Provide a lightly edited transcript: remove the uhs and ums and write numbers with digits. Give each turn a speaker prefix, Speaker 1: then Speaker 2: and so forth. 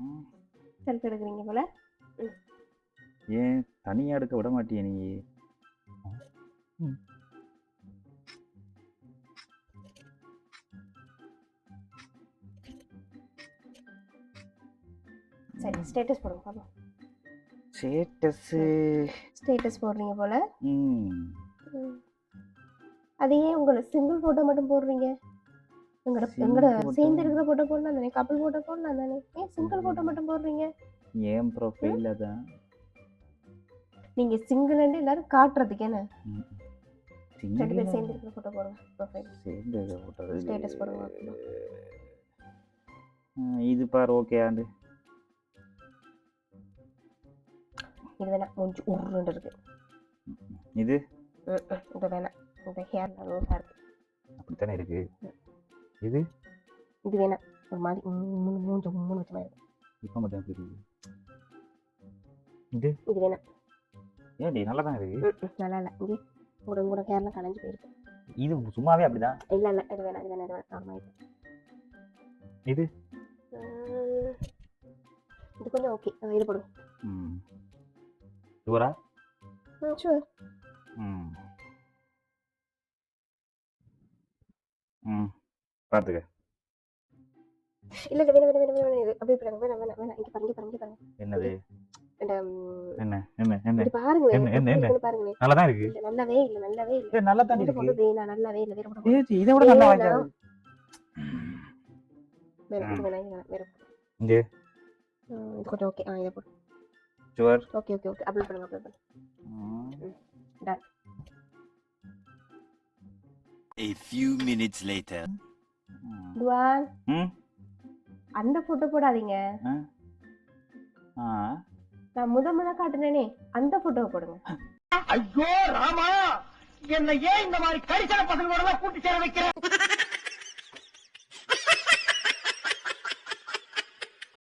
Speaker 1: ம்.
Speaker 2: செல்ஃபி எடுக்கிறீங்க போல.
Speaker 1: ஏன் தனியா எடுக்க விட மாட்டியே நீ? ம்.
Speaker 2: சரி ஸ்டேட்டஸ் போடுங்க பாப்போம். ஸ்டேட்டஸ் போடுறீங்க போல. அது ஏன் உங்களை சிங்கிள் போட்டோ மட்டும் போடுறீங்க? எங்கட சேர்ந்து இருக்கிற போட்டோ போடலாம் தானே, கப்பல் போட்டோ போடலாம் தானே, ஏன் சிங்கிள் போட்டோ மட்டும் போடுறீங்க?
Speaker 1: ஏன் ப்ரொஃபைல் அதான்
Speaker 2: நீங்க சிங்கிள் எல்லாரும் காட்டுறதுக்கு என்ன? ரெண்டு
Speaker 1: சிங்கிள்
Speaker 2: பேர் சேர்ந்து இருக்கிற போட்டோ போடுங்க. ப்ரொஃபைல்
Speaker 1: சேர்ந்து போட்டோ
Speaker 2: ஸ்டேட்டஸ் போடுங்க.
Speaker 1: இது பாரு ஓகே ஆண்டு.
Speaker 2: இது வேணா மூஞ்சி உருண்டு இருக்கு.
Speaker 1: இது
Speaker 2: இது வேணா, இந்த ஹேர் நல்லா இருக்கு.
Speaker 1: அப்படித்தானே இருக்கு. இது
Speaker 2: இது வேணா ஒரு மாதிரி மூஞ்சி மூணு வச்சமா இருக்கு.
Speaker 1: இப்போ மட்டும் தெரியுது. இது
Speaker 2: இது வேணா.
Speaker 1: ஏன்டி நல்லா தான் இருக்கு.
Speaker 2: நல்லா இல்லை. இங்கே உங்களோட ஹேர்லாம் கலைஞ்சு போயிருக்கு.
Speaker 1: இது சும்மாவே அப்படிதான்.
Speaker 2: இல்லை இல்லை இது வேணா, இது வேணா, இது வேணா நார்மலாக இருக்கு.
Speaker 1: இது
Speaker 2: இது கொஞ்சம் ஓகே. இது போடுங்க.
Speaker 1: ஷுவரா?
Speaker 2: ஷுவர்.
Speaker 1: பார்த்துக்க.
Speaker 2: இல்லை இல்லை வேணா வேணா வேணா இது அப்படியே போடுங்க. வேணா வேணா வேணா இங்கே பாருங்க பாருங்க பாருங்க.
Speaker 1: என்னது?
Speaker 2: என்ன
Speaker 1: என்ன என்ன
Speaker 2: இது பாருங்களேன்.
Speaker 1: என்ன என்ன
Speaker 2: பாருங்களேன்.
Speaker 1: நல்லா தான் இருக்கு.
Speaker 2: நல்லாவே இல்லை நல்லாவே இல்லை.
Speaker 1: நல்லா தான் இருக்கு.
Speaker 2: வேணா நல்லாவே இல்லை. வேற போடுங்க.
Speaker 1: ஏய் இதை விட நல்லா வாங்க.
Speaker 2: வேணா இது வேணா இது வேற.
Speaker 1: இங்கே
Speaker 2: இது கொஞ்சம் ஓகே. இதை போடு.
Speaker 1: Sure.
Speaker 2: Okay okay okay upload பண்ணுங்க அப்லோட் பண்ணுங்க. Done.
Speaker 3: A few minutes later.
Speaker 2: துவான் அந்த போட்டோ போடாதீங்க. நான் முத காட்டுனேனே அந்த போட்டோவை போடுங்க.
Speaker 4: ஐயோ ராமா, என்ன ஏன் இந்த மாதிரி கரிசன பசங்களோட கூட்டி சேர வைக்கிறேன்?